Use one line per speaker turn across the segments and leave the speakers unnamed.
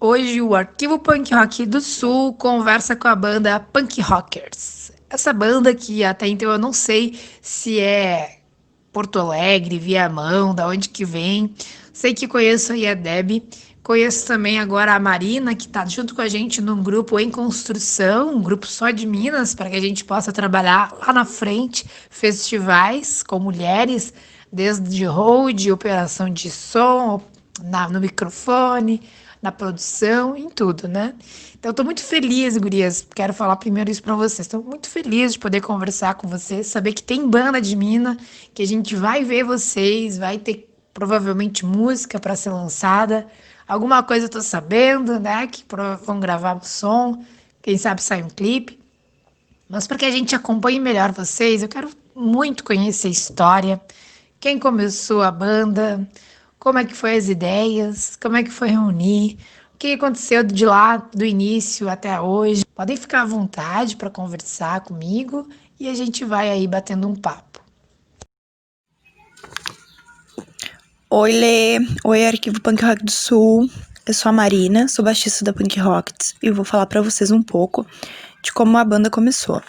Hoje o Arquivo Punk Rock do Sul conversa com a banda Punk Rockers. Essa banda que até então eu não sei se é Porto Alegre, Viamão, da onde que vem. Sei que conheço aí a Deb, conheço também agora a Marina, que está junto com a gente num grupo em construção, um grupo só de Minas, para que a gente possa trabalhar lá na frente, festivais com mulheres, desde road, operação de som, no microfone, na produção, em tudo, né? Então, eu tô muito feliz, gurias. Quero falar primeiro isso pra vocês. Estou muito feliz de poder conversar com vocês, saber que tem banda de mina, que a gente vai ver vocês, vai ter provavelmente música para ser lançada. Alguma coisa eu tô sabendo, né? Que vão gravar o som, quem sabe sai um clipe. Mas para que a gente acompanhe melhor vocês, eu quero muito conhecer a história, quem começou a banda, como é que foi as ideias, como é que foi reunir, o que aconteceu de lá do início até hoje. Podem ficar à vontade para conversar comigo e a gente vai aí batendo um papo.
Oi, Lê. Oi, Arquivo Punk Rock do Sul. Eu sou a Marina, sou baixista da Punk Rockets e eu vou falar pra vocês um pouco de como a banda começou.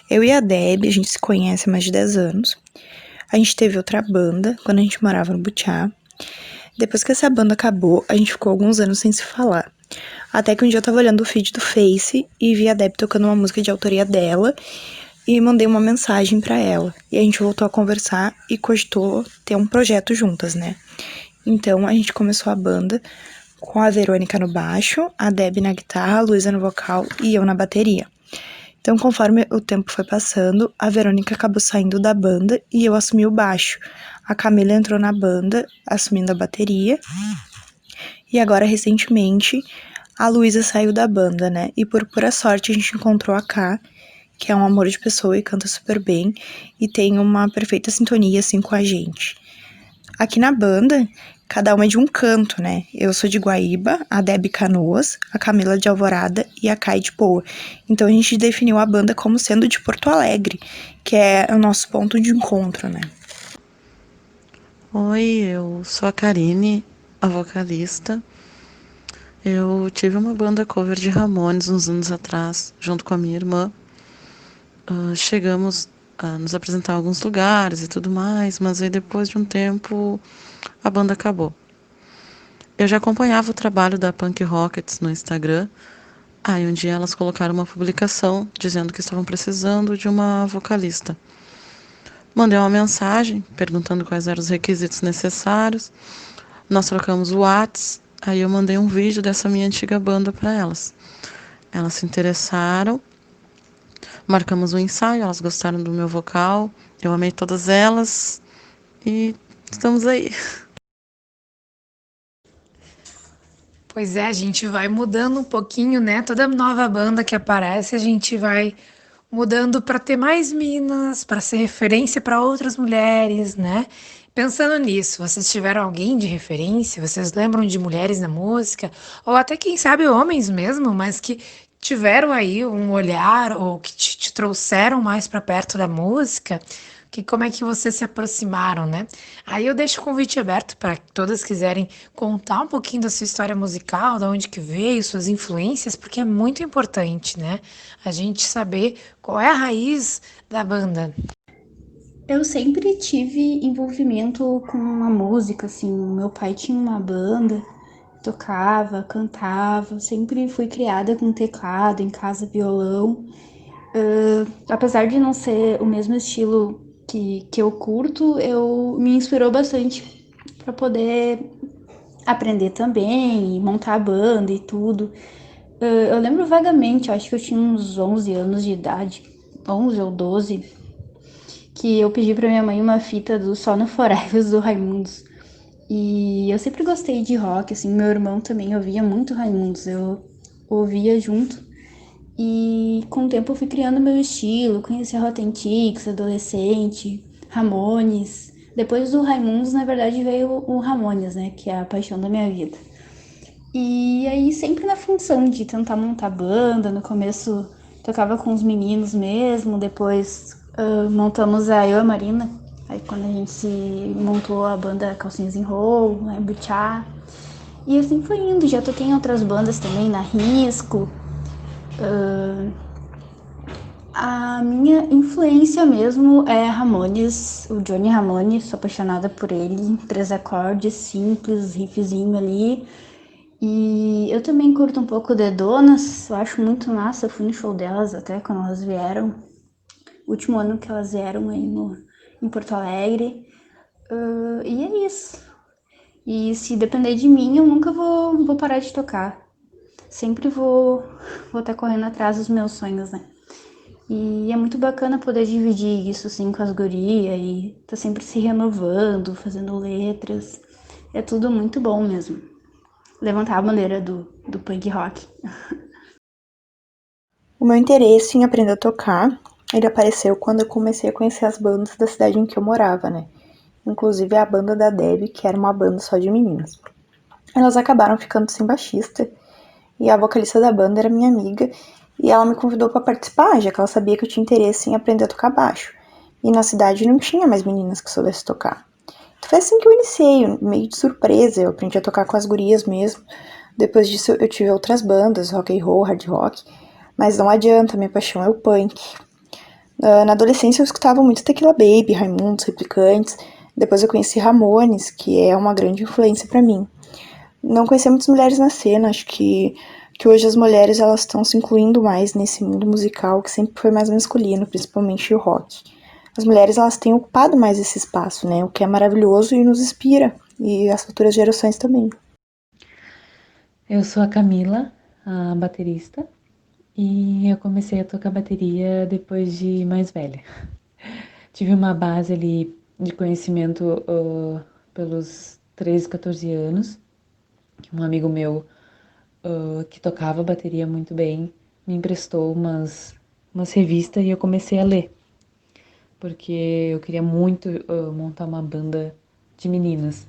Eu e a Deb, a gente se conhece há mais de 10 anos. A gente teve outra banda quando a gente morava no Butiá. Depois que essa banda acabou, a gente ficou alguns anos sem se falar. Até que um dia eu tava olhando o feed do Face e vi a Deb tocando uma música de autoria dela e mandei uma mensagem pra ela. E a gente voltou a conversar e cogitou ter um projeto juntas, né? Então a gente começou a banda com a Verônica no baixo, a Deb na guitarra, a Luísa no vocal e eu na bateria. Então, conforme o tempo foi passando, a Verônica acabou saindo da banda e eu assumi o baixo. A Camila entrou na banda, assumindo a bateria. E agora, recentemente, a Luísa saiu da banda, né? E por pura sorte, a gente encontrou a Ká, que é um amor de pessoa e canta super bem. E tem uma perfeita sintonia, assim, com a gente. Aqui na banda, cada uma é de um canto, né? Eu sou de Guaíba, a Deb Canoas, a Camila de Alvorada e a Kai de Poa. Então a gente definiu a banda como sendo de Porto Alegre, que é o nosso ponto de encontro, né?
Oi, eu sou a Karine, a vocalista. Eu tive uma banda cover de Ramones uns anos atrás, junto com a minha irmã. Chegamos a nos apresentar em alguns lugares e tudo mais, mas aí depois de um tempo a banda acabou. Eu já acompanhava o trabalho da Punk Rockets no Instagram. Aí um dia elas colocaram uma publicação dizendo que estavam precisando de uma vocalista. Mandei uma mensagem perguntando quais eram os requisitos necessários. Nós trocamos o Whats, aí eu mandei um vídeo dessa minha antiga banda para elas. Elas se interessaram, marcamos um ensaio, elas gostaram do meu vocal, eu amei todas elas e estamos aí.
Pois é, a gente vai mudando um pouquinho, né? Toda nova banda que aparece, a gente vai mudando para ter mais minas, para ser referência para outras mulheres, né? Pensando nisso, vocês tiveram alguém de referência? Vocês lembram de mulheres na música? Ou até, quem sabe, homens mesmo, mas que tiveram aí um olhar ou que te trouxeram mais para perto da música? Que como é que vocês se aproximaram, né? Aí eu deixo o convite aberto para que todas quiserem contar um pouquinho da sua história musical, da onde que veio, suas influências, porque é muito importante, né? A gente saber qual é a raiz da banda.
Eu sempre tive envolvimento com a música, assim. Meu pai tinha uma banda, tocava, cantava. Sempre fui criada com teclado, em casa violão. Apesar de não ser o mesmo estilo que eu curto, eu me inspirou bastante para poder aprender também, e montar a banda e tudo. Eu lembro vagamente, acho que eu tinha uns 11 anos de idade, 11 ou 12, que eu pedi pra minha mãe uma fita do Só no Forever do Raimundos. E eu sempre gostei de rock, assim, meu irmão também ouvia muito Raimundos, eu ouvia junto. E com o tempo eu fui criando meu estilo, conheci a Rotten Tix, adolescente, Ramones. Depois do Raimundos, na verdade, veio o Ramones, né, que é a paixão da minha vida. E aí sempre na função de tentar montar banda, no começo tocava com os meninos mesmo, depois montamos eu e a Marina. Aí quando a gente se montou a banda Calcinhas em Roll, né, Butchá. E assim foi indo, já toquei em outras bandas também, na Risco. A minha influência mesmo é Ramones, o Johnny Ramone, sou apaixonada por ele. 3 acordes simples, riffzinho ali. E eu também curto um pouco de Donas, eu acho muito massa, eu fui no show delas até quando elas vieram. Último ano que elas vieram aí em Porto Alegre. E é isso. E se depender de mim, eu nunca vou parar de tocar. Sempre vou estar correndo atrás dos meus sonhos, né? E é muito bacana poder dividir isso assim com as gurias e tá sempre se renovando, fazendo letras. É tudo muito bom mesmo. Levantar a bandeira do punk rock.
O meu interesse em aprender a tocar, ele apareceu quando eu comecei a conhecer as bandas da cidade em que eu morava, né? Inclusive a banda da Debbie, que era uma banda só de meninas. Elas acabaram ficando sem baixista, e a vocalista da banda era minha amiga, e ela me convidou para participar, já que ela sabia que eu tinha interesse em aprender a tocar baixo. E na cidade não tinha mais meninas que soubessem tocar. Então foi assim que eu iniciei, meio de surpresa, eu aprendi a tocar com as gurias mesmo. Depois disso eu tive outras bandas, rock and roll, hard rock, mas não adianta, minha paixão é o punk. Na adolescência eu escutava muito Tequila Baby, Raimundos, Replicantes. Depois eu conheci Ramones, que é uma grande influência para mim. Não conhecia muitas mulheres na cena, acho que hoje as mulheres elas estão se incluindo mais nesse mundo musical que sempre foi mais masculino, principalmente o rock. As mulheres elas têm ocupado mais esse espaço, né? O que é maravilhoso e nos inspira, e as futuras gerações também.
Eu sou a Camila, a baterista, e eu comecei a tocar bateria depois de mais velha. Tive uma base ali de conhecimento pelos 13, 14 anos, que um amigo meu que tocava bateria muito bem me emprestou umas revistas e eu comecei a ler, porque eu queria muito montar uma banda de meninas.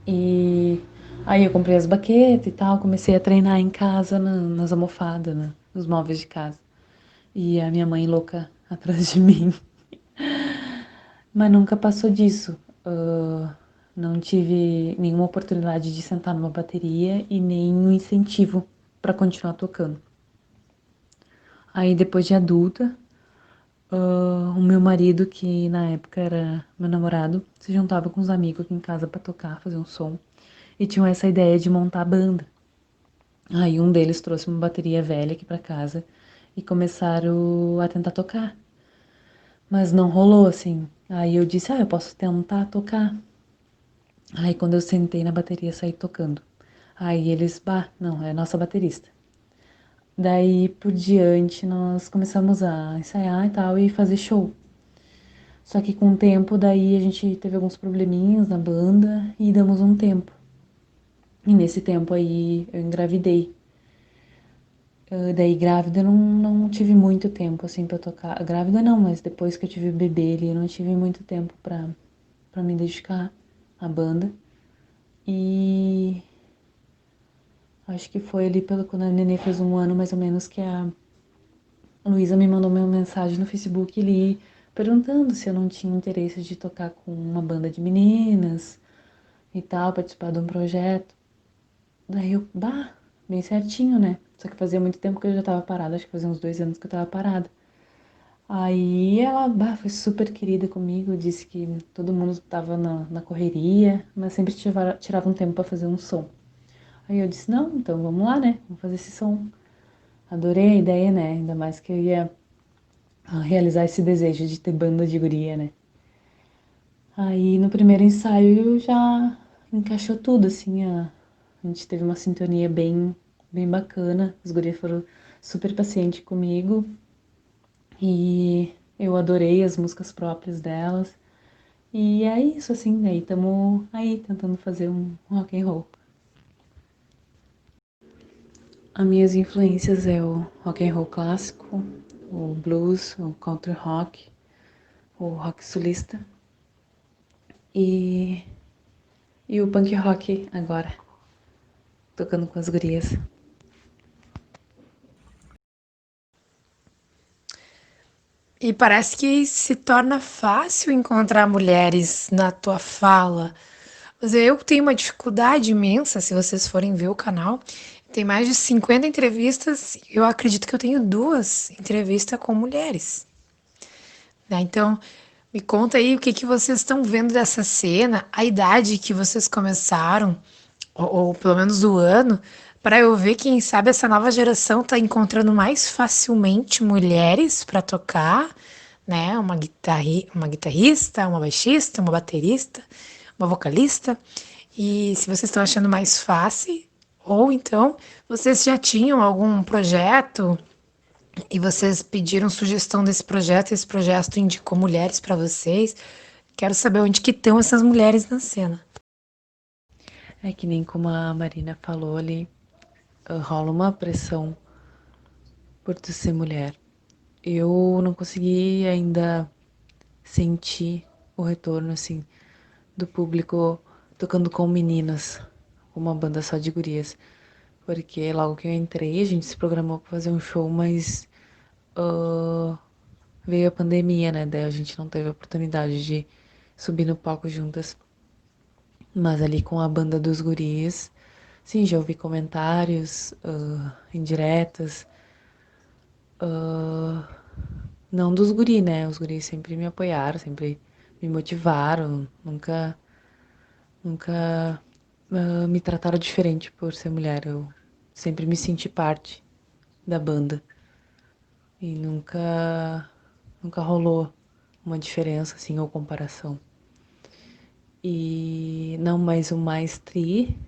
E aí eu comprei as baquetas e tal, comecei a treinar em casa, nas almofadas, nos móveis de casa. E a minha mãe louca atrás de mim. Mas nunca passou disso. Não tive nenhuma oportunidade de sentar numa bateria e nem um incentivo para continuar tocando. Aí depois de adulta, o meu marido, que na época era meu namorado, se juntava com os amigos aqui em casa para tocar, fazer um som. E tinham essa ideia de montar banda. Aí um deles trouxe uma bateria velha aqui pra casa e começaram a tentar tocar. Mas não rolou assim. Aí eu disse: "Ah, eu posso tentar tocar". Aí quando eu sentei na bateria, saí tocando. Aí eles: "Bah, não, é nossa baterista". Daí por diante nós começamos a ensaiar e tal e fazer show. Só que com o tempo daí a gente teve alguns probleminhas na banda e damos um tempo. E nesse tempo aí eu engravidei. Daí grávida eu não tive muito tempo assim pra tocar. Grávida não, mas depois que eu tive o bebê ali, eu não tive muito tempo pra me dedicar à banda. E acho que foi ali pelo quando a nenê fez 1 ano mais ou menos que a Luísa me mandou uma mensagem no Facebook ali perguntando se eu não tinha interesse de tocar com uma banda de meninas e tal, participar de um projeto. Daí eu, bah, bem certinho, né? Só que fazia muito tempo que eu já tava parada, acho que fazia uns 2 anos que eu tava parada. Aí ela, bah, foi super querida comigo, disse que todo mundo tava na correria, mas sempre tirava um tempo pra fazer um som. Aí eu disse, não, então vamos lá, né? Vamos fazer esse som. Adorei a ideia, né? Ainda mais que eu ia realizar esse desejo de ter banda de guria, né? Aí no primeiro ensaio já encaixou tudo, assim, a gente teve uma sintonia bem bacana. As gurias foram super pacientes comigo e eu adorei as músicas próprias delas. E é isso, assim, daí estamos aí tentando fazer um rock and roll. As minhas influências é o rock and roll clássico, o blues, o country rock, o rock sulista e, e o punk rock agora, tocando com as gurias.
E parece que se torna fácil encontrar mulheres na tua fala. Mas eu tenho uma dificuldade imensa, se vocês forem ver o canal, tem mais de 50 entrevistas, eu acredito que eu tenho 2 entrevistas com mulheres, né? Então, me conta aí o que que vocês estão vendo dessa cena, a idade que vocês começaram, ou pelo menos o ano, para eu ver, quem sabe essa nova geração tá encontrando mais facilmente mulheres para tocar, né? Uma guitarrista, uma baixista, uma baterista, uma vocalista. E se vocês estão achando mais fácil, ou então vocês já tinham algum projeto e vocês pediram sugestão desse projeto, e esse projeto indicou mulheres para vocês. Quero saber onde que estão essas mulheres na cena.
É que nem como a Marina falou ali, rola uma pressão por tu ser mulher. Eu não consegui ainda sentir o retorno, assim, do público tocando com meninas, com uma banda só de gurias. Porque logo que eu entrei, a gente se programou pra fazer um show, mas veio a pandemia, né? Daí a gente não teve a oportunidade de subir no palco juntas. Mas ali com a banda dos guris, sim, já ouvi comentários, indiretas. Não dos guris, né? Os guris sempre me apoiaram, sempre me motivaram, nunca me trataram diferente por ser mulher. Eu sempre me senti parte da banda e nunca rolou uma diferença assim ou comparação. E não, mas o mais tri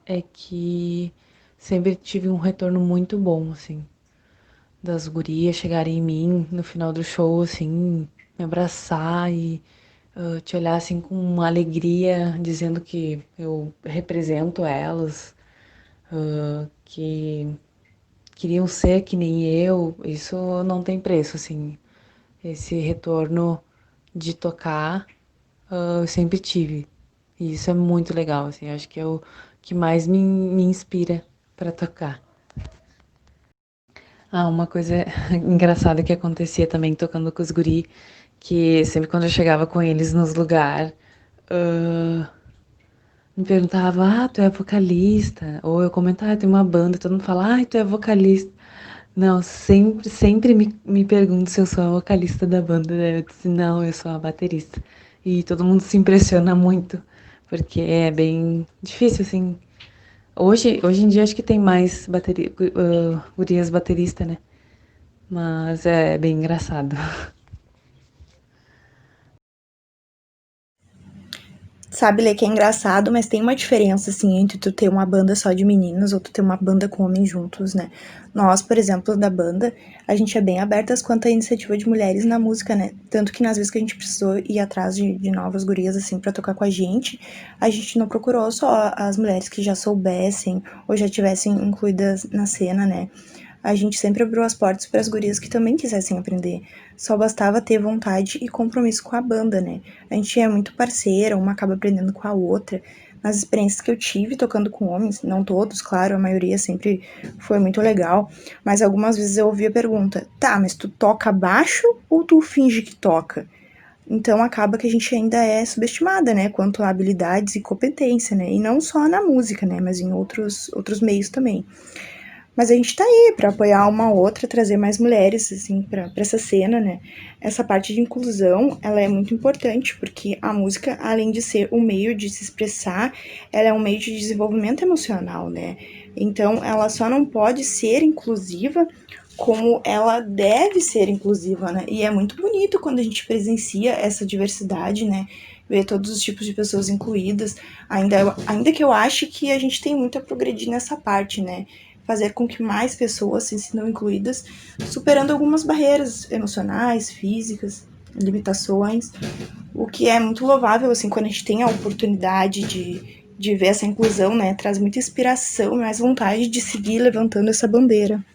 é que sempre tive um retorno muito bom, assim, das gurias chegarem em mim no final do show, assim, me abraçar e te olhar assim com uma alegria, dizendo que eu represento elas, que queriam ser que nem eu. Isso não tem preço, assim. Esse retorno de tocar, eu sempre tive. E isso é muito legal, assim. Acho que é o que mais me inspira para tocar. Ah, uma coisa engraçada que acontecia também tocando com os guri, que sempre quando eu chegava com eles nos lugares, me perguntava, tu é vocalista? Ou eu comentava, tem uma banda, todo mundo fala, tu é vocalista. Não, sempre me perguntam se eu sou a vocalista da banda. Daí eu disse, não, eu sou a baterista. E todo mundo se impressiona muito, porque é bem difícil, assim. Hoje em dia acho que tem mais gurias baterista, né? Mas é bem engraçado.
Sabe, Lê, que é engraçado, mas tem uma diferença, assim, entre tu ter uma banda só de meninos ou tu ter uma banda com homens juntos, né? Nós, por exemplo, da banda, a gente é bem abertas quanto à iniciativa de mulheres na música, né? Tanto que nas vezes que a gente precisou ir atrás de novas gurias, assim, pra tocar com a gente não procurou só as mulheres que já soubessem ou já tivessem incluídas na cena, né? A gente sempre abriu as portas para as gurias que também quisessem aprender. Só bastava ter vontade e compromisso com a banda, né? A gente é muito parceira, uma acaba aprendendo com a outra. Nas experiências que eu tive tocando com homens, não todos, claro, a maioria sempre foi muito legal, mas algumas vezes eu ouvi a pergunta: tá, mas tu toca baixo ou tu finge que toca? Então acaba que a gente ainda é subestimada, né, quanto a habilidades e competência, né? E não só na música, né, mas em outros meios também. Mas a gente tá aí para apoiar uma outra, trazer mais mulheres, assim, para essa cena, né? Essa parte de inclusão, ela é muito importante, porque a música, além de ser um meio de se expressar, ela é um meio de desenvolvimento emocional, né? Então, ela só não pode ser inclusiva como ela deve ser inclusiva, né? E é muito bonito quando a gente presencia essa diversidade, né? Ver todos os tipos de pessoas incluídas, ainda que eu ache que a gente tem muito a progredir nessa parte, né? Fazer com que mais pessoas se sintam incluídas, superando algumas barreiras emocionais, físicas, limitações, o que é muito louvável, assim, quando a gente tem a oportunidade de ver essa inclusão, né, traz muita inspiração e mais vontade de seguir levantando essa bandeira.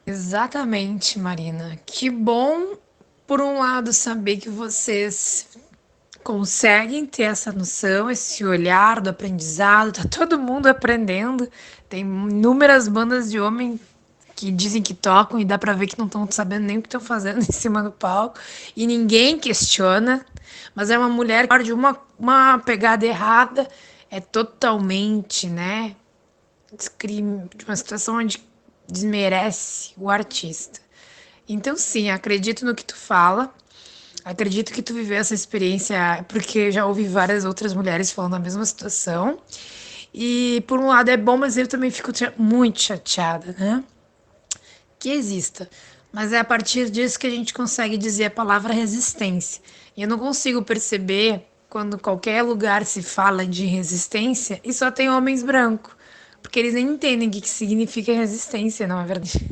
Exatamente, Marina. Que bom, por um lado, saber que vocês conseguem ter essa noção, esse olhar do aprendizado, tá todo mundo aprendendo. Tem inúmeras bandas de homem que dizem que tocam e dá pra ver que não estão sabendo nem o que estão fazendo em cima do palco e ninguém questiona. Mas é uma mulher que, de uma pegada errada, é totalmente, né, de uma situação onde desmerece o artista. Então, sim, acredito no que tu fala. Acredito que tu viveu essa experiência, porque já ouvi várias outras mulheres falando a mesma situação. E por um lado é bom, mas eu também fico muito chateada, né? Que exista. Mas é a partir disso que a gente consegue dizer a palavra resistência. E eu não consigo perceber quando qualquer lugar se fala de resistência e só tem homens brancos. Porque eles nem entendem o que significa resistência, não é verdade?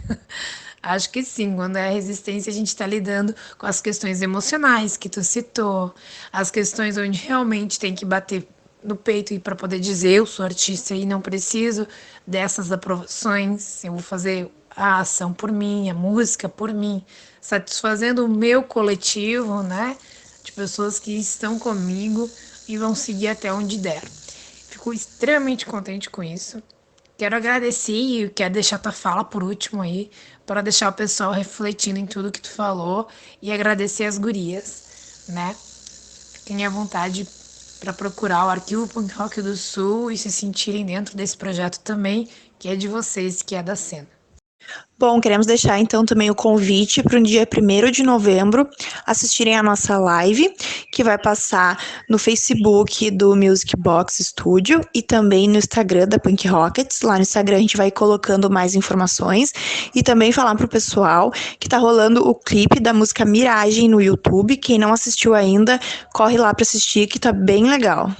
Acho que sim, quando é resistência, a gente está lidando com as questões emocionais que tu citou, as questões onde realmente tem que bater no peito e para poder dizer eu sou artista e não preciso dessas aprovações, eu vou fazer a ação por mim, a música por mim, satisfazendo o meu coletivo, né, de pessoas que estão comigo e vão seguir até onde der. Fico extremamente contente com isso. Quero agradecer e quero deixar tua fala por último aí, para deixar o pessoal refletindo em tudo que tu falou e agradecer as gurias, né? Fiquem à vontade para procurar o Arquivo Punk Rock do Sul e se sentirem dentro desse projeto também, que é de vocês, que é da cena.
Bom, queremos deixar então também o convite para o dia 1º de novembro assistirem a nossa live, que vai passar no Facebook do Music Box Studio e também no Instagram da Punk Rockets. Lá no Instagram a gente vai colocando mais informações e também falar para o pessoal que tá rolando o clipe da música Miragem no YouTube. Quem não assistiu ainda, corre lá para assistir, que tá bem legal.